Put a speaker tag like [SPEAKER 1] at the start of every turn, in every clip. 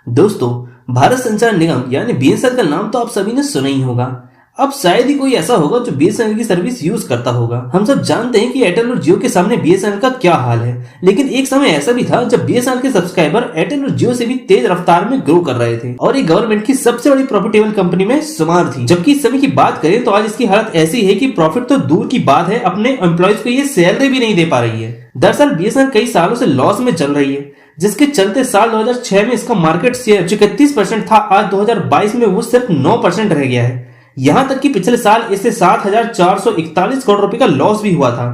[SPEAKER 1] दोस्तों, भारत संचार निगम यानी बीएसएनएल का नाम तो आप सभी ने सुना ही होगा। अब शायद ही कोई ऐसा होगा जो बीएसएनएल की सर्विस यूज करता होगा। हम सब जानते हैं कि एयरटेल और जियो के सामने बीएसएनएल का क्या हाल है, लेकिन एक समय ऐसा भी था जब बीएसएनएल के सब्सक्राइबर एयरटेल और जियो से भी तेज रफ्तार में ग्रो कर रहे थे और ये गवर्नमेंट की सबसे बड़ी प्रॉफिटेबल कंपनी में शुमार थी। जबकि इस समय की बात करें तो आज इसकी हालत ऐसी है कि प्रॉफिट तो दूर की बात है, अपने एम्प्लॉयज को ये सैलरी भी नहीं दे पा रही है। दरअसल बीएसएनएल कई सालों से लॉस में चल रही है, जिसके चलते साल 2006 में इसका मार्केट शेयर जो 31% था, आज 2022 में वो सिर्फ 9% रह गया है। यहां तक कि पिछले साल इसे 7,441 करोड़ रुपए का लॉस भी हुआ था।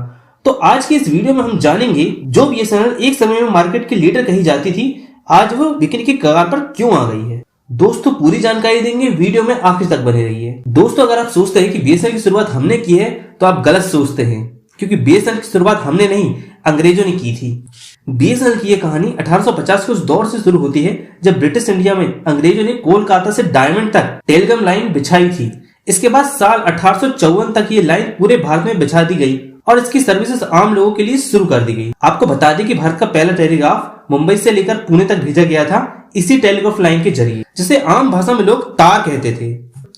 [SPEAKER 1] तो आज की इस वीडियो में हम जानेंगे जो बीएसएनएल एक समय में मार्केट की लीडर कही जाती थी, आज वो बिकने की कगार पर क्यों आ गई है। दोस्तों, पूरी जानकारी देंगे, वीडियो में आखिर तक बने रहिए। दोस्तों, अगर आप सोचते हैं कि बीएसएनएल की शुरुआत हमने की है तो आप गलत सोचते हैं, क्योंकि बीएसएनएल की शुरुआत हमने नहीं, अंग्रेजों ने की थी। बीएसएनएल की यह कहानी 1850 के उस दौर से शुरू होती है जब ब्रिटिश इंडिया में अंग्रेजों ने कोलकाता से डायमंड तक टेलीग्राम लाइन बिछाई थी। इसके बाद साल 1854 तक ये लाइन पूरे भारत में बिछा दी गई और इसकी सर्विसेज आम लोगों के लिए शुरू कर दी गई। आपको बता दें कि भारत का पहला टेलीग्राफ मुंबई से लेकर पुणे तक भेजा गया था इसी टेलीग्राफ लाइन के जरिए, जिसे आम भाषा में लोग तार कहते थे।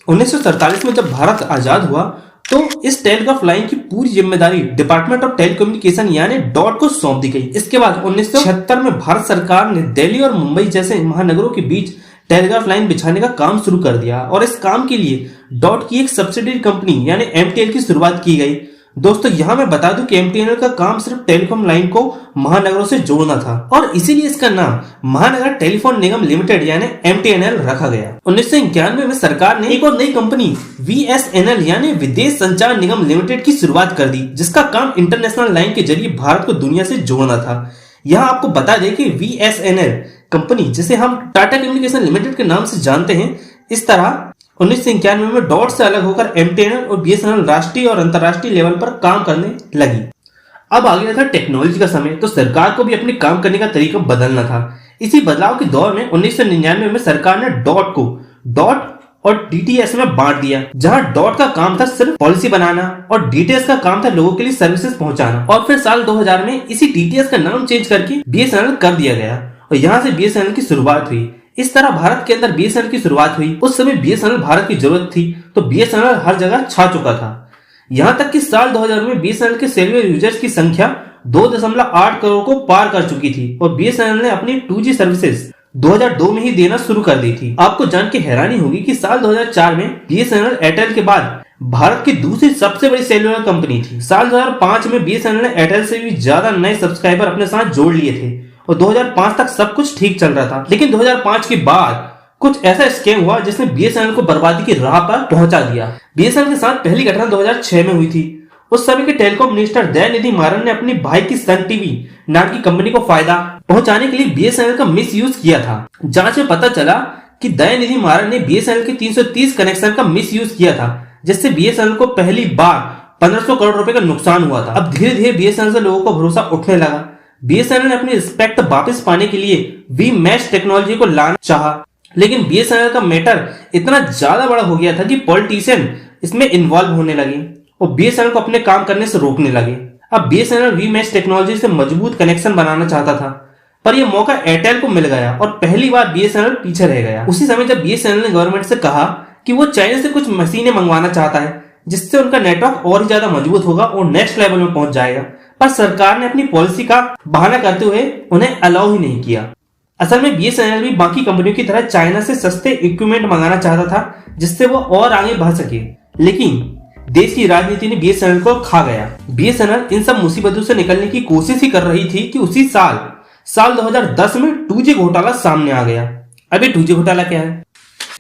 [SPEAKER 1] 1947 में जब भारत आजाद हुआ तो इस टेलीग्राफ लाइन की पूरी जिम्मेदारी डिपार्टमेंट ऑफ टेलीकम्युनिकेशन यानी डॉट को सौंप दी गई। इसके बाद 1976 में भारत सरकार ने दिल्ली और मुंबई जैसे महानगरों के बीच टेलीग्राफ लाइन बिछाने का काम शुरू कर दिया और इस काम के लिए डॉट की एक सब्सिडियरी कंपनी यानी एमटीएनएल की शुरुआत की गई। दोस्तों, यहां मैं बता दूं कि एमटीएनएल का काम सिर्फ टेलीकॉम लाइन को महानगरों से जोड़ना था और इसीलिए इसका नाम महानगर टेलीफोन निगम लिमिटेड यानी एमटीएनएल रखा गया। 1991 में सरकार ने एक और नई कंपनी वीएसएनएल यानी विदेश संचार निगम लिमिटेड की शुरुआत कर दी, जिसका काम इंटरनेशनल लाइन के जरिए भारत को दुनिया से जोड़ना था। यहाँ आपको बता दें कि वीएसएनएल कंपनी, जिसे हम टाटा कम्युनिकेशन लिमिटेड के नाम से जानते हैं, इस तरह 1991 में डॉट से अलग होकर एमटीएनएल और बीएसएनएल राष्ट्रीय और अंतर्राष्ट्रीय लेवल पर काम करने लगी। अब आ गया था टेक्नोलॉजी का समय, तो सरकार को भी अपने काम करने का तरीका बदलना था। इसी बदलाव के दौर में 1999 में सरकार ने डॉट को डॉट और डीटीएस में बांट दिया, जहां डॉट का काम था सिर्फ पॉलिसी बनाना और डीटीएस का काम था लोगों के लिए सर्विसेज पहुंचाना। और फिर साल 2000 में इसी डीटीएस का नाम चेंज करके बीएसएनएल कर दिया गया और यहां से बीएसएनएल की शुरुआत हुई। इस तरह भारत के अंदर बीएसएनएल की शुरुआत हुई। उस समय बीएसएनएल भारत की जरूरत थी तो बीएसएनएल हर जगह छा चुका था। यहां तक कि साल 2000 में बीएसएनएल के सेलुलर यूजर्स की संख्या 2.8 करोड़ को पार कर चुकी थी और बीएसएनएल ने अपनी 2G सर्विसेज 2002 में ही देना शुरू कर दी थी। आपको जान के हैरानी होगी कि साल 2004 में बीएसएनएल एयरटेल के बाद भारत की दूसरी सबसे बड़ी सेलुलर कंपनी थी। साल 2005 में बीएसएनएल ने एयरटेल से भी ज्यादा नए सब्सक्राइबर अपने साथ जोड़ लिए थे और 2005 तक सब कुछ ठीक चल रहा था। लेकिन 2005 के बाद कुछ ऐसा स्कैम हुआ जिसने बीएसएनएल को बर्बादी की राह पर पहुंचा दिया। बीएसएनएल के साथ पहली घटना 2006 में हुई थी। उस समय के टेलीकॉम मिनिस्टर दयानिधि मारन ने अपने भाई की सन टीवी नाम की कंपनी को फायदा पहुंचाने के लिए बीएसएनएल का मिस यूज किया था। जांच में पता चला कि दयानिधि मारन ने बीएसएनएल के 330 कनेक्शन का मिस यूज किया था, जिससे बीएसएनएल को पहली बार 1500 करोड़ रुपए का नुकसान हुआ था। अब धीरे धीरे बीएसएनएल से लोगों को भरोसा उठने लगा। बीएसएनएल ने अपनी रिस्पेक्ट वापस पाने के लिए वी मैश टेक्नोलॉजी को लाना चाहा, लेकिन बीएसएनएल का मैटर इतना ज्यादा बड़ा हो गया था कि पॉलिटिशियन इसमें इन्वॉल्व होने लगे और बीएसएनएल को अपने काम करने से रोकने लगे। अब बीएसएनएल वी मैश टेक्नोलॉजी से मजबूत कनेक्शन बनाना चाहता था, पर यह मौका एयरटेल को मिल गया और पहली बार बीएसएनएल पीछे रह गया। उसी समय जब बीएसएनएल ने गवर्नमेंट से कहा कि वो चाइना से कुछ मशीनें मंगवाना चाहता है, जिससे उनका नेटवर्क और ज्यादा मजबूत होगा और नेक्स्ट लेवल में पहुंच जाएगा, पर सरकार ने अपनी पॉलिसी का बहाना करते हुए उन्हें अलाउ ही नहीं किया। असल में बीएसएनएल भी बाकी कंपनियों की तरह चाइना से सस्ते इक्विपमेंट मंगाना चाहता था, जिससे वो और आगे बढ़ सके, लेकिन देश की राजनीति ने बीएसएनएल को खा गया। बीएसएनएल इन सब मुसीबतों से निकलने की कोशिश ही कर रही थी कि उसी साल 2010 में 2G घोटाला सामने आ गया। अभी 2G घोटाला क्या है?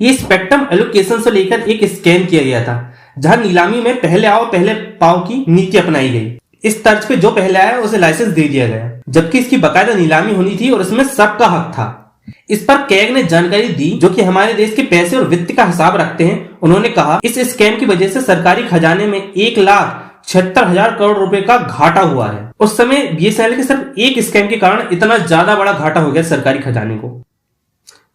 [SPEAKER 1] ये स्पेक्ट्रम एलोकेशन से लेकर एक स्कैम किया गया था, जहां नीलामी में पहले आओ पहले पाओ की नीति अपनाई गई। इस तर्ज पे जो पहले आया उसे लाइसेंस दे दिया गया, जबकि इसकी बकायदा नीलामी होनी थी और इसमें सबका हक था। इस पर कैग ने जानकारी दी, जो कि हमारे देश के पैसे और वित्त का हिसाब रखते हैं। उन्होंने कहा इस स्कैम की वजह से सरकारी खजाने में 1,76,000 करोड़ रुपए का घाटा हुआ है। उस समय बीएसएनएल के सिर्फ एक स्कैम के कारण इतना ज्यादा बड़ा घाटा हो गया सरकारी खजाने को।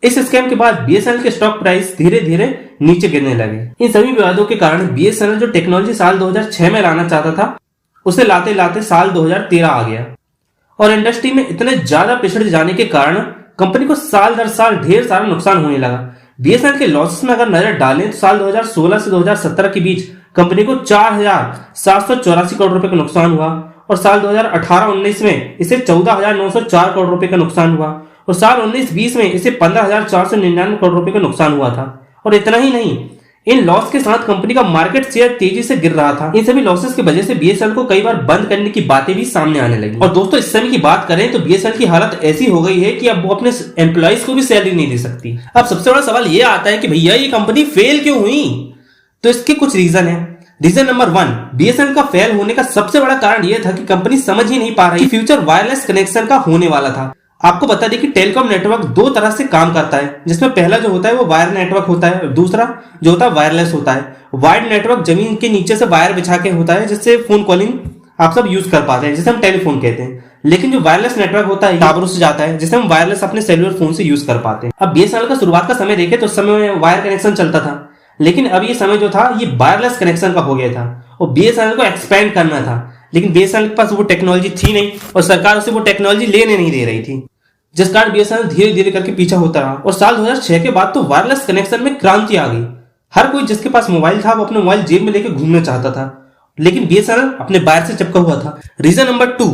[SPEAKER 1] इस स्कैम के बाद बीएसएनएल के स्टॉक प्राइस धीरे धीरे नीचे गिरने लगे। इन सभी विवादों के कारण बीएसएनएल जो टेक्नोलॉजी साल 2006 में लाना चाहता था, उसे लाते लाते साल 2013 आ गया और इंडस्ट्री में इतने ज्यादा पिछड़ जाने के कारण कंपनी को साल दर साल ढेर सारा नुकसान होने लगा। बीएसएनएल के लॉसेस में अगर नजर डालें तो साल 2016 से 2017 के बीच कंपनी को 4,784 करोड़ रुपए का नुकसान हुआ और साल 2018-19 में इसे 14,904 करोड़ रुपए का नुकसान हुआ और साल 19-20 में इसे 15,499 करोड़ रुपए का नुकसान हुआ था। और इतना ही नहीं, इन लॉस के साथ कंपनी का मार्केट शेयर तेजी से गिर रहा था। इन सभी लॉसेस की वजह से बीएसएनएल को कई बार बंद करने की बातें भी सामने आने लगी। और दोस्तों, इस समय की बात करें तो बीएसएनएल की हालत ऐसी हो गई है कि अब वो अपने एम्प्लॉइज को भी सैलरी नहीं दे सकती। अब सबसे बड़ा सवाल ये आता है कि भैया ये कंपनी फेल क्यों हुई? तो इसके कुछ रीजन है। रीजन नंबर 1, बीएसएनएल का फेल होने का सबसे बड़ा कारण यह था कि कंपनी समझ ही नहीं पा रही फ्यूचर वायरलेस कनेक्शन का होने वाला था। आपको बता दें कि टेलीकॉम नेटवर्क दो तरह से काम करता है, जिसमें पहला जो होता है वो वायर नेटवर्क होता है और दूसरा जो होता है वायरलेस होता है। वायर्ड नेटवर्क जमीन के नीचे से वायर बिछा के होता है, जिससे फोन कॉलिंग आप सब यूज कर पाते हैं, जिसे हम टेलीफोन कहते हैं। लेकिन जो वायरलेस नेटवर्क होता है टावरों से जाता है, जिसे हम वायरलेस अपने सेलुलर फोन से यूज कर पाते हैं। अब बीएसएनएल का शुरुआत का समय देखें तो उस समय वायर कनेक्शन चलता था, लेकिन अब ये समय जो था ये वायरलेस कनेक्शन का हो गया था और बीएसएनएल को एक्सपेंड करना था। लेकिन बीएसएनएल के पास वो टेक्नोलॉजी थी नहीं और सरकार उसे वो टेक्नोलॉजी लेने नहीं दे रही थी, जिस कारण बीएसएनएल धीरे धीरे करके पीछा होता रहा। और साल 2006 के बाद तो वायरलेस कनेक्शन में क्रांति आ गई। हर कोई जिसके पास मोबाइल था वो अपना मोबाइल जेब में लेकर घूमना चाहता था, लेकिन बीएसएनएल अपने वायर से चिपका हुआ था। रीजन नंबर 2,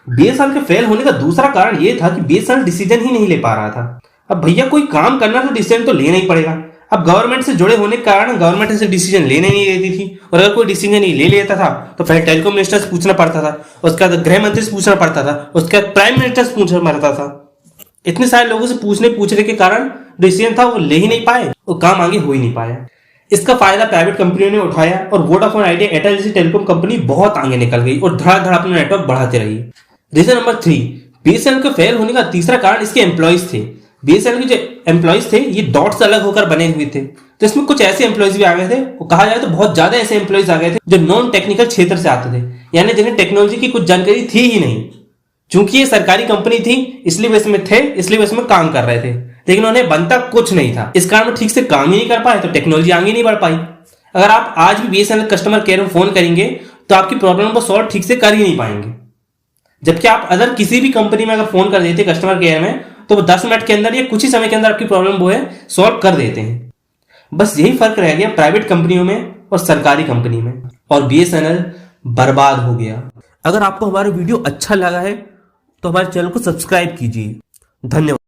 [SPEAKER 1] बीएसएनएल के फेल होने का दूसरा कारण यह था कि बीएसएनएल डिसीजन ही नहीं ले पा रहा था। अब भैया कोई काम करना तो डिसीजन तो लेना ही पड़ेगा। अब गवर्नमेंट से जुड़े होने के कारण गवर्नमेंट ऐसे डिसीजन लेने नहीं देती थी, और अगर कोई डिसीजन नहीं ले लेता था तो पहले टेलीकॉम मिनिस्टर से पूछना पड़ता था, उसके बाद गृह मंत्री से पूछना पड़ता था, उसके बाद प्राइम मिनिस्टर से पूछना पड़ता था। इतने सारे लोगों से पूछने के कारण डिसीजन था वो ले ही नहीं पाए और काम आगे हो ही नहीं पाया। इसका फायदा प्राइवेट कंपनियों ने उठाया और वोडाफोन आइडिया, एयरटेल जैसी टेलीकॉम कंपनी बहुत आगे निकल गई और धड़ाधड़ अपना नेटवर्क बढ़ाते रही। रीजन नंबर 3, बीएसएनएल के फेल होने का तीसरा कारण इसके एम्प्लॉइज थे। बीएसएनएल के जो एम्प्लॉइज थे ये डॉट से अलग होकर बने हुए थे, तो इसमें कुछ ऐसे एम्प्लॉइज भी आ गए थे, वो कहा जाए तो बहुत ज्यादा ऐसे एम्प्लॉइज आ गए थे जो नॉन टेक्निकल क्षेत्र से आते थे, यानी जिन्हें टेक्नोलॉजी की कुछ जानकारी थी ही नहीं। चूंकि ये सरकारी कंपनी थी इसलिए वे इसमें थे, इसलिए वे इसमें काम कर रहे थे, लेकिन उन्हें बनता कुछ नहीं था। इस कारण वो ठीक से काम ही नहीं कर पाए, तो टेक्नोलॉजी आगे नहीं बढ़ पाई। अगर आप आज भी बीएसएनएल कस्टमर केयर में फोन करेंगे तो आपकी प्रॉब्लम को सॉल्व ठीक से कर ही नहीं पाएंगे। जबकि आप अदर किसी भी कंपनी में अगर फोन कर देते कस्टमर केयर में तो वो 10 मिनट के अंदर या कुछ ही समय के अंदर आपकी प्रॉब्लम वो है सॉल्व कर देते हैं। बस यही फर्क रह गया प्राइवेट कंपनियों में और सरकारी कंपनी में, और बीएसएनएल बर्बाद हो गया। अगर आपको हमारा वीडियो अच्छा लगा है तो हमारे चैनल को सब्सक्राइब कीजिए। धन्यवाद।